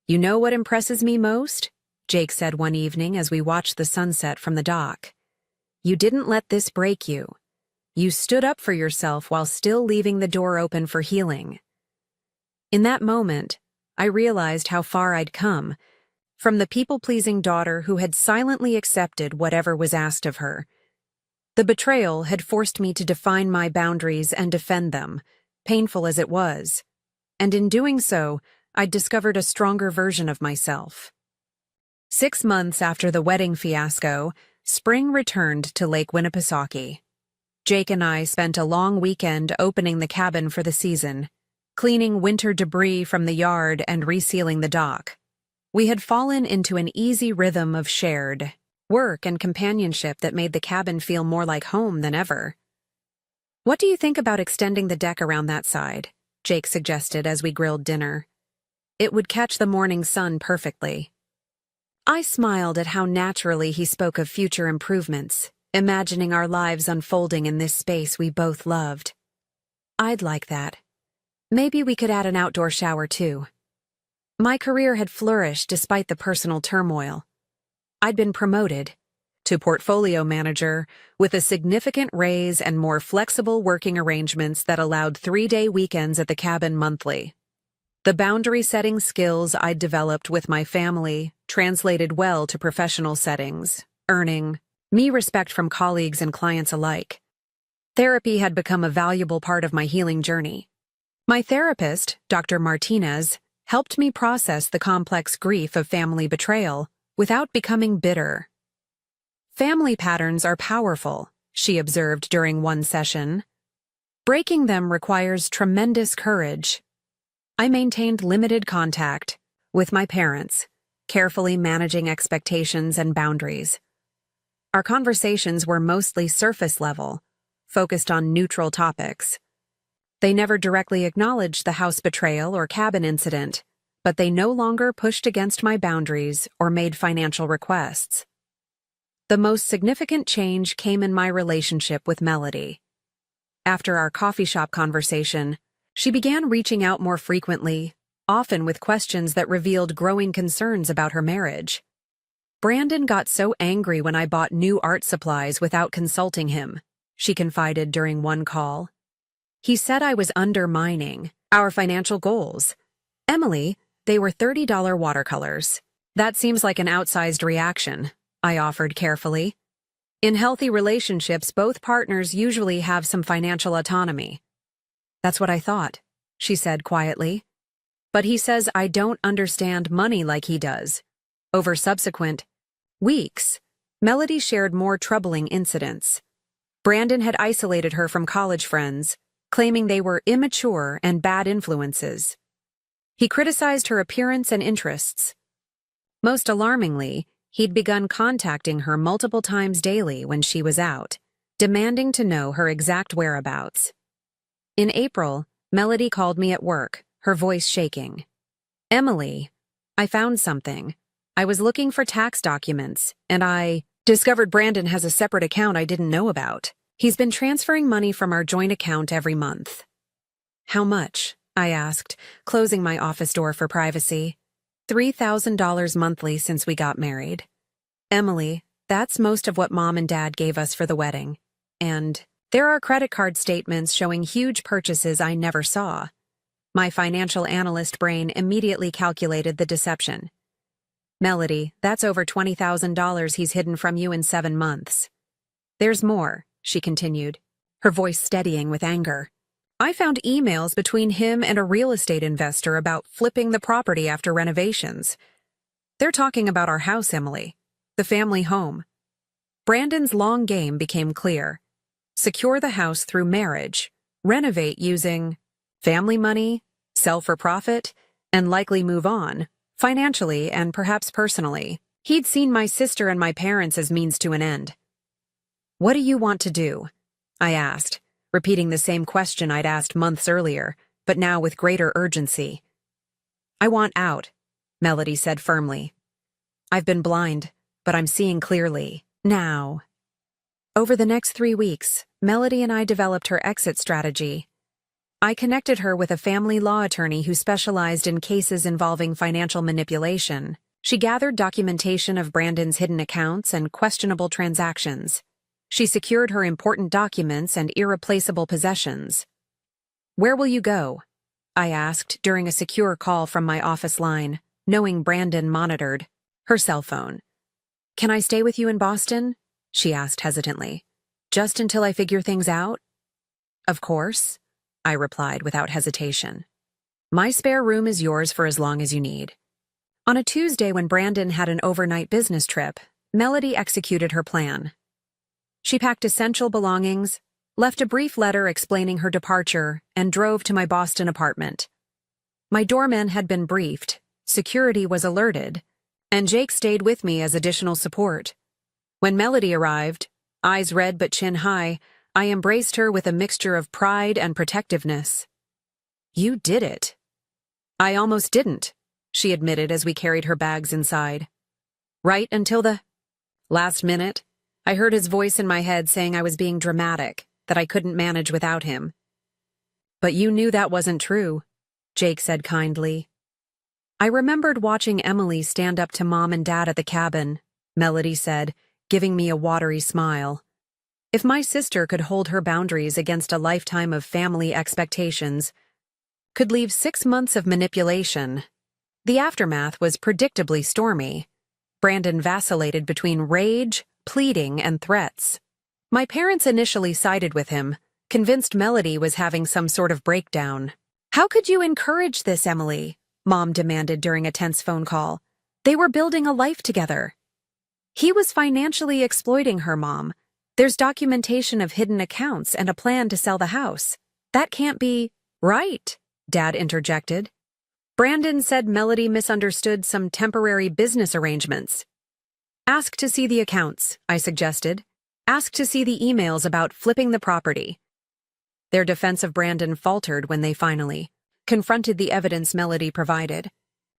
You know what impresses me most? Jake said one evening as we watched the sunset from the dock. You didn't let this break you. You stood up for yourself while still leaving the door open for healing. In that moment, I realized how far I'd come, from the people-pleasing daughter who had silently accepted whatever was asked of her. The betrayal had forced me to define my boundaries and defend them, painful as it was, and in doing so, I'd discovered a stronger version of myself. 6 months after the wedding fiasco, spring returned to Lake Winnipesaukee. Jake and I spent a long weekend opening the cabin for the season, cleaning winter debris from the yard and resealing the dock. We had fallen into an easy rhythm of shared work and companionship that made the cabin feel more like home than ever. What do you think about extending the deck around that side? Jake suggested as we grilled dinner. It would catch the morning sun perfectly. I smiled at how naturally he spoke of future improvements, imagining our lives unfolding in this space we both loved. I'd like that. Maybe we could add an outdoor shower too. My career had flourished despite the personal turmoil. I'd been promoted to portfolio manager with a significant raise and more flexible working arrangements that allowed 3-day weekends at the cabin monthly. The boundary-setting skills I'd developed with my family translated well to professional settings, earning me respect from colleagues and clients alike. Therapy had become a valuable part of my healing journey. My therapist, Dr. Martinez, helped me process the complex grief of family betrayal without becoming bitter. Family patterns are powerful, she observed during one session. Breaking them requires tremendous courage. I maintained limited contact with my parents, carefully managing expectations and boundaries. Our conversations were mostly surface level, focused on neutral topics. They never directly acknowledged the house betrayal or cabin incident, but they no longer pushed against my boundaries or made financial requests. The most significant change came in my relationship with Melody. After our coffee shop conversation, she began reaching out more frequently, often with questions that revealed growing concerns about her marriage. Brandon got so angry when I bought new art supplies without consulting him, she confided during one call. He said I was undermining our financial goals. Emily, they were $30 watercolors. That seems like an outsized reaction, I offered carefully. In healthy relationships, both partners usually have some financial autonomy. That's what I thought, she said quietly. But he says I don't understand money like he does. Over subsequent weeks, Melody shared more troubling incidents. Brandon had isolated her from college friends, claiming they were immature and bad influences. He criticized her appearance and interests. Most alarmingly, he'd begun contacting her multiple times daily when she was out, demanding to know her exact whereabouts. In April, Melody called me at work, her voice shaking. "Emily, I found something. I was looking for tax documents, and I discovered Brandon has a separate account I didn't know about. He's been transferring money from our joint account every month." "How much?" I asked, closing my office door for privacy. $3,000 monthly since we got married. "Emily, that's most of what Mom and Dad gave us for the wedding. And there are credit card statements showing huge purchases I never saw." My financial analyst brain immediately calculated the deception. "Melody, that's over $20,000 he's hidden from you in 7 months. There's more," she continued, her voice steadying with anger. "I found emails between him and a real estate investor about flipping the property after renovations. They're talking about our house, Emily, the family home." Brandon's long game became clear. Secure the house through marriage, renovate using family money, sell for profit, and likely move on, financially and perhaps personally. He'd seen my sister and my parents as means to an end. "What do you want to do?" I asked, repeating the same question I'd asked months earlier, but now with greater urgency. "I want out," Melody said firmly. "I've been blind, but I'm seeing clearly. Now." Over the next 3 weeks, Melody and I developed her exit strategy. I connected her with a family law attorney who specialized in cases involving financial manipulation. She gathered documentation of Brandon's hidden accounts and questionable transactions. She secured her important documents and irreplaceable possessions. "Where will you go?" I asked during a secure call from my office line, knowing Brandon monitored her cell phone. "Can I stay with you in Boston?" she asked hesitantly. "Just until I figure things out?" "Of course," I replied without hesitation. "My spare room is yours for as long as you need." On a Tuesday when Brandon had an overnight business trip, Melody executed her plan. She packed essential belongings, left a brief letter explaining her departure, and drove to my Boston apartment. My doorman had been briefed, security was alerted, and Jake stayed with me as additional support. When Melody arrived, eyes red but chin high, I embraced her with a mixture of pride and protectiveness. "You did it." "I almost didn't," she admitted as we carried her bags inside. "Right until the last minute, I heard his voice in my head saying I was being dramatic, that I couldn't manage without him." "But you knew that wasn't true," Jake said kindly. "I remembered watching Emily stand up to Mom and Dad at the cabin," Melody said, giving me a watery smile. If my sister could hold her boundaries against a lifetime of family expectations, could leave 6 months of manipulation. The aftermath was predictably stormy. Brandon vacillated between rage, pleading, and threats. My parents initially sided with him, convinced Melody was having some sort of breakdown. "How could you encourage this, Emily?" Mom demanded during a tense phone call. "They were building a life together." "He was financially exploiting her, Mom. There's documentation of hidden accounts and a plan to sell the house. That can't be right," Dad interjected. Brandon said Melody misunderstood some temporary business arrangements. "Ask to see the accounts," I suggested. "Ask to see the emails about flipping the property." Their defense of Brandon faltered when they finally confronted the evidence Melody provided.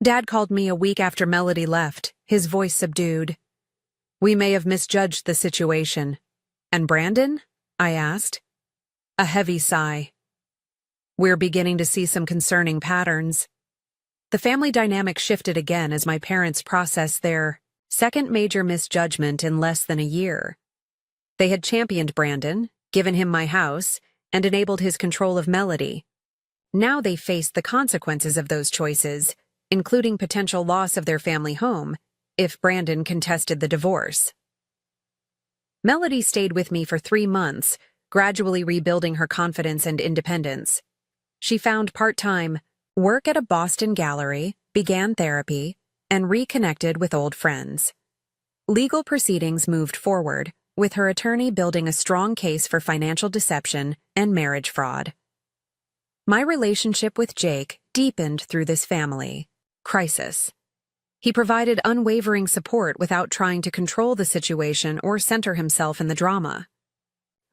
Dad called me a week after Melody left, his voice subdued. "We may have misjudged the situation." "And Brandon?" I asked. A heavy sigh. "We're beginning to see some concerning patterns." The family dynamic shifted again as my parents processed their second major misjudgment in less than a year. They had championed Brandon, given him my house, and enabled his control of Melody. Now they faced the consequences of those choices, including potential loss of their family home, if Brandon contested the divorce. Melody stayed with me for 3 months, gradually rebuilding her confidence and independence. She found part-time work at a Boston gallery, began therapy, and reconnected with old friends. Legal proceedings moved forward, with her attorney building a strong case for financial deception and marriage fraud. My relationship with Jake deepened through this family crisis. He provided unwavering support without trying to control the situation or center himself in the drama.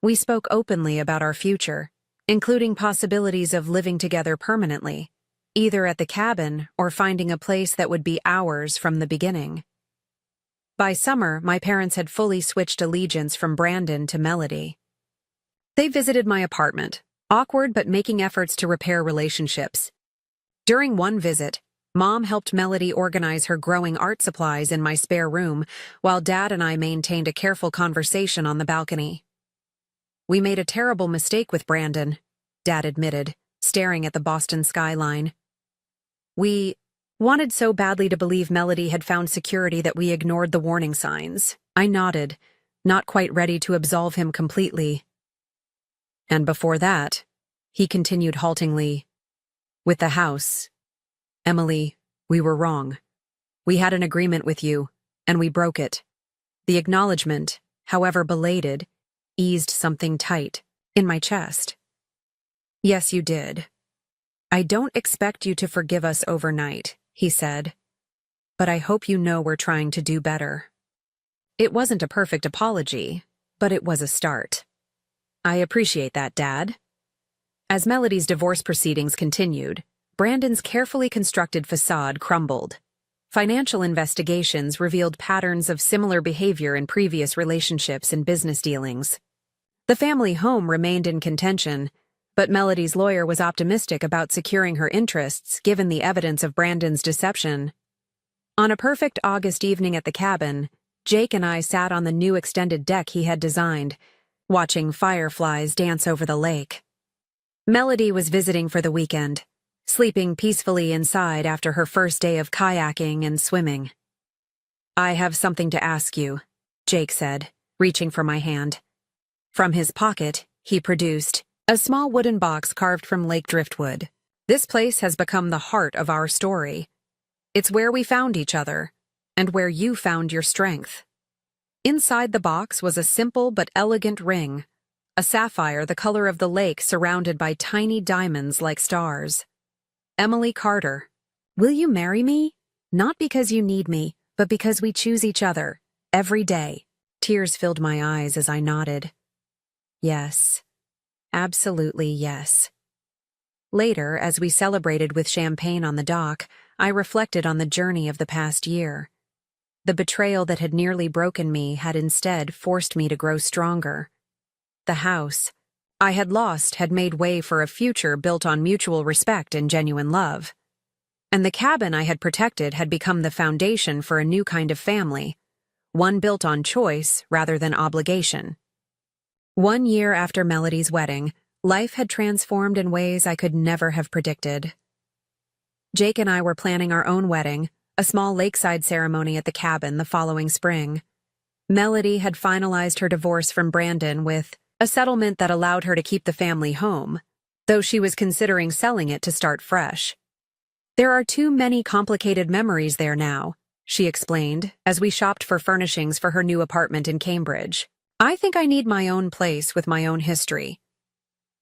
We spoke openly about our future, including possibilities of living together permanently, either at the cabin or finding a place that would be ours from the beginning. By summer, my parents had fully switched allegiance from Brandon to Melody. They visited my apartment, awkward but making efforts to repair relationships. During one visit, Mom helped Melody organize her growing art supplies in my spare room, while Dad and I maintained a careful conversation on the balcony. "We made a terrible mistake with Brandon," Dad admitted, staring at the Boston skyline. "We wanted so badly to believe Melody had found security that we ignored the warning signs." I nodded, not quite ready to absolve him completely. "And before that," he continued haltingly, "with the house. Emily, we were wrong. We had an agreement with you, and we broke it." The acknowledgement, however belated, eased something tight in my chest. "Yes, you did. I don't expect you to forgive us overnight," he said, "but I hope you know we're trying to do better." It wasn't a perfect apology, but it was a start. "I appreciate that, Dad." As Melody's divorce proceedings continued, Brandon's carefully constructed facade crumbled. Financial investigations revealed patterns of similar behavior in previous relationships and business dealings. The family home remained in contention, but Melody's lawyer was optimistic about securing her interests given the evidence of Brandon's deception. On a perfect August evening at the cabin, Jake and I sat on the new extended deck he had designed, watching fireflies dance over the lake. Melody was visiting for the weekend, sleeping peacefully inside after her first day of kayaking and swimming. "I have something to ask you," Jake said, reaching for my hand. From his pocket, he produced a small wooden box carved from lake driftwood. "This place has become the heart of our story. It's where we found each other, and where you found your strength." Inside the box was a simple but elegant ring, a sapphire the color of the lake surrounded by tiny diamonds like stars. "Emily Carter, will you marry me? Not because you need me, but because we choose each other, every day." Tears filled my eyes as I nodded. Yes. Absolutely yes. Later, as we celebrated with champagne on the dock, I reflected on the journey of the past year. The betrayal that had nearly broken me had instead forced me to grow stronger. The house I had lost had made way for a future built on mutual respect and genuine love. And the cabin I had protected had become the foundation for a new kind of family, one built on choice rather than obligation. 1 year after Melody's wedding, life had transformed in ways I could never have predicted. Jake and I were planning our own wedding, a small lakeside ceremony at the cabin the following spring. Melody had finalized her divorce from Brandon with a settlement that allowed her to keep the family home, though she was considering selling it to start fresh. "There are too many complicated memories there now," she explained, as we shopped for furnishings for her new apartment in Cambridge. "I think I need my own place with my own history."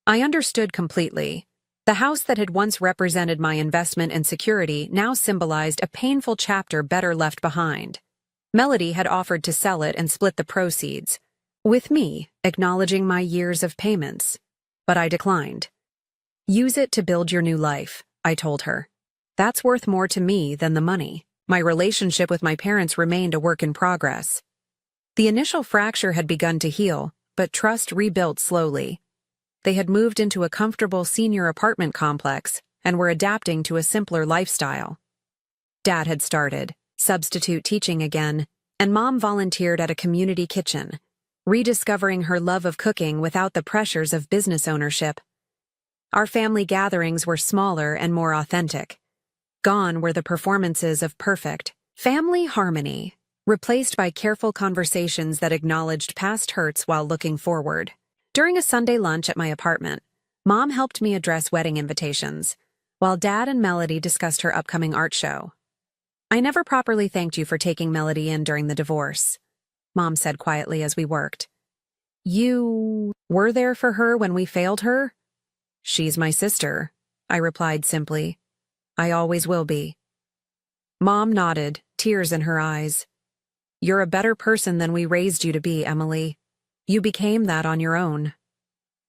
I understood completely. The house that had once represented my investment and security now symbolized a painful chapter better left behind. Melody had offered to sell it and split the proceeds, with me acknowledging my years of payments. But I declined. "Use it to build your new life," I told her. "That's worth more to me than the money." My relationship with my parents remained a work in progress. The initial fracture had begun to heal, but trust rebuilt slowly. They had moved into a comfortable senior apartment complex and were adapting to a simpler lifestyle. Dad had started substitute teaching again, and Mom volunteered at a community kitchen, rediscovering her love of cooking without the pressures of business ownership. Our family gatherings were smaller and more authentic. Gone were the performances of perfect family harmony, replaced by careful conversations that acknowledged past hurts while looking forward. During a Sunday lunch at my apartment, Mom helped me address wedding invitations, while Dad and Melody discussed her upcoming art show. "I never properly thanked you for taking Melody in during the divorce," Mom said quietly as we worked. You were there for her when we failed her? She's my sister, I replied simply. I always will be. Mom nodded, tears in her eyes. You're a better person than we raised you to be, Emily. You became that on your own.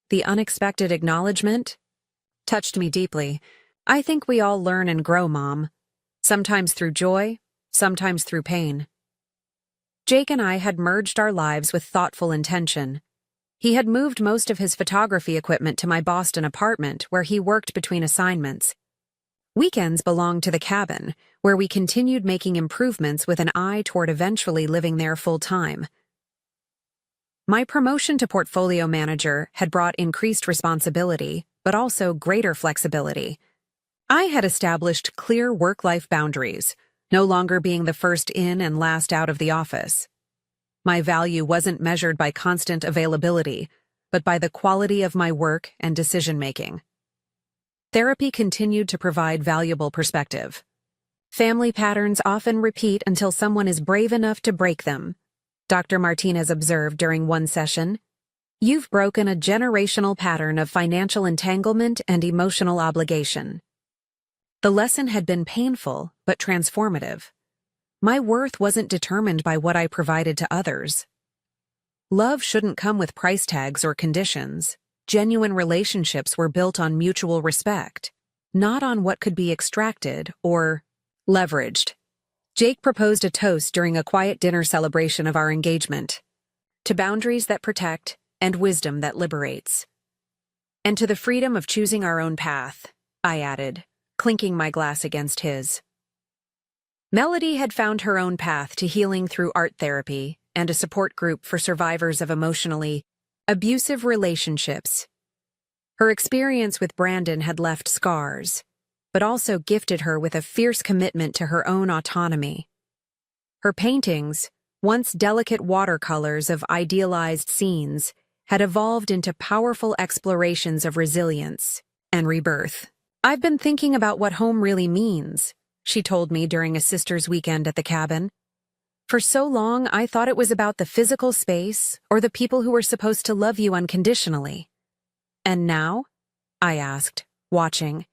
The unexpected acknowledgement touched me deeply. I think we all learn and grow, Mom. Sometimes through joy, sometimes through pain. Jake and I had merged our lives with thoughtful intention. He had moved most of his photography equipment to my Boston apartment, where he worked between assignments. Weekends belonged to the cabin, where we continued making improvements with an eye toward eventually living there full-time. My promotion to portfolio manager had brought increased responsibility, but also greater flexibility. I had established clear work-life boundaries, no longer being the first in and last out of the office. My value wasn't measured by constant availability, but by the quality of my work and decision-making. Therapy continued to provide valuable perspective. Family patterns often repeat until someone is brave enough to break them, Dr. Martinez observed during one session. You've broken a generational pattern of financial entanglement and emotional obligation. The lesson had been painful, but transformative. My worth wasn't determined by what I provided to others. Love shouldn't come with price tags or conditions. Genuine relationships were built on mutual respect, not on what could be extracted or leveraged. Jake proposed a toast during a quiet dinner celebration of our engagement. To boundaries that protect and wisdom that liberates. And to the freedom of choosing our own path, I added, clinking my glass against his. Melody had found her own path to healing through art therapy and a support group for survivors of emotionally abusive relationships. Her experience with Brandon had left scars, but also gifted her with a fierce commitment to her own autonomy. Her paintings, once delicate watercolors of idealized scenes, had evolved into powerful explorations of resilience and rebirth. I've been thinking about what home really means, she told me during a sister's weekend at the cabin. For so long, I thought it was about the physical space or the people who were supposed to love you unconditionally. And now? I asked, watching.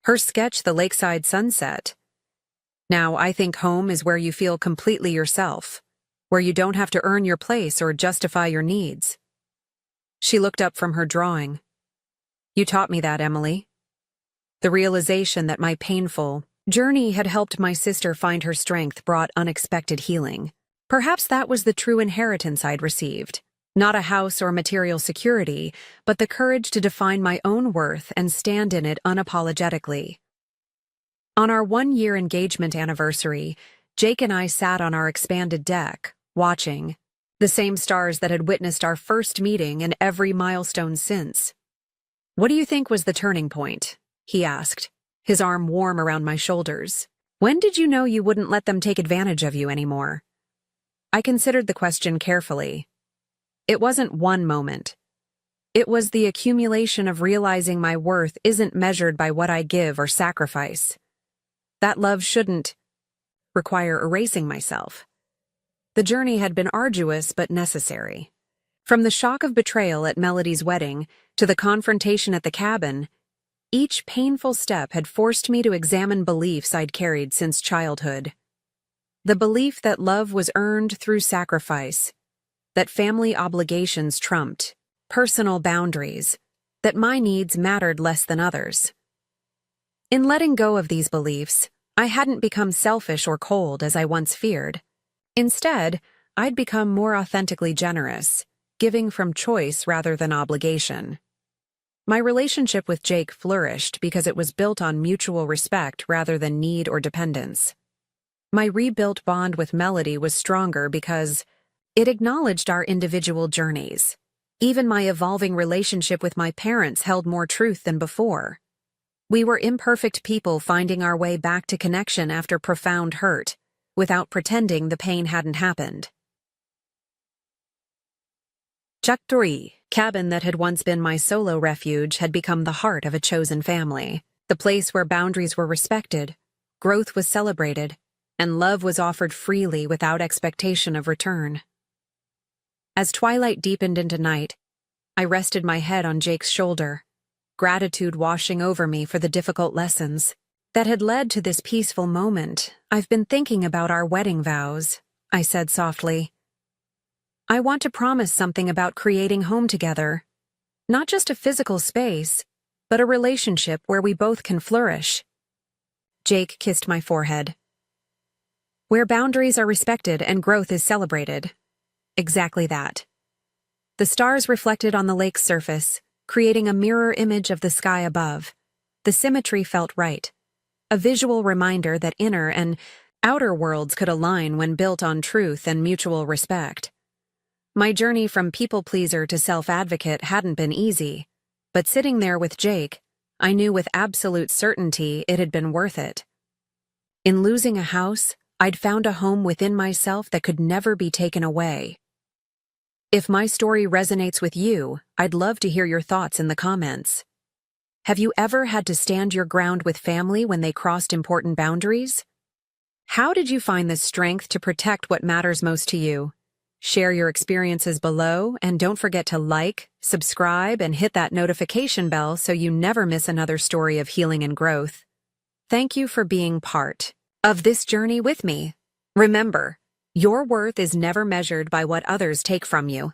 Her sketch, the lakeside sunset. Now I think home is where you feel completely yourself, where you don't have to earn your place or justify your needs. She looked up from her drawing. You taught me that, Emily. The realization that my painful journey had helped my sister find her strength brought unexpected healing. Perhaps that was the true inheritance I'd received. Not a house or material security, but the courage to define my own worth and stand in it unapologetically. On our 1-year engagement anniversary, Jake and I sat on our expanded deck, watching the same stars that had witnessed our first meeting and every milestone since. What do you think was the turning point? He asked, his arm warm around my shoulders. When did you know you wouldn't let them take advantage of you anymore? I considered the question carefully. It wasn't one moment. It was the accumulation of realizing my worth isn't measured by what I give or sacrifice. That love shouldn't require erasing myself. The journey had been arduous but necessary. From the shock of betrayal at Melody's wedding to the confrontation at the cabin, each painful step had forced me to examine beliefs I'd carried since childhood. The belief that love was earned through sacrifice, that family obligations trumped personal boundaries, that my needs mattered less than others. In letting go of these beliefs, I hadn't become selfish or cold as I once feared. Instead, I'd become more authentically generous, giving from choice rather than obligation. My relationship with Jake flourished because it was built on mutual respect rather than need or dependence. My rebuilt bond with Melody was stronger because it acknowledged our individual journeys. Even my evolving relationship with my parents held more truth than before. We were imperfect people finding our way back to connection after profound hurt, without pretending the pain hadn't happened. Chaktori, cabin that had once been my solo refuge, had become the heart of a chosen family, the place where boundaries were respected, growth was celebrated, and love was offered freely without expectation of return. As twilight deepened into night, I rested my head on Jake's shoulder, gratitude washing over me for the difficult lessons that had led to this peaceful moment. I've been thinking about our wedding vows, I said softly. I want to promise something about creating home together. Not just a physical space, but a relationship where we both can flourish. Jake kissed my forehead. Where boundaries are respected and growth is celebrated. Exactly that. The stars reflected on the lake's surface, creating a mirror image of the sky above. The symmetry felt right. A visual reminder that inner and outer worlds could align when built on truth and mutual respect. My journey from people-pleaser to self-advocate hadn't been easy, but sitting there with Jake, I knew with absolute certainty it had been worth it. In losing a house, I'd found a home within myself that could never be taken away. If my story resonates with you, I'd love to hear your thoughts in the comments. Have you ever had to stand your ground with family when they crossed important boundaries? How did you find the strength to protect what matters most to you? Share your experiences below, and don't forget to like, subscribe, and hit that notification bell so you never miss another story of healing and growth. Thank you for being part of this journey with me. Remember, your worth is never measured by what others take from you.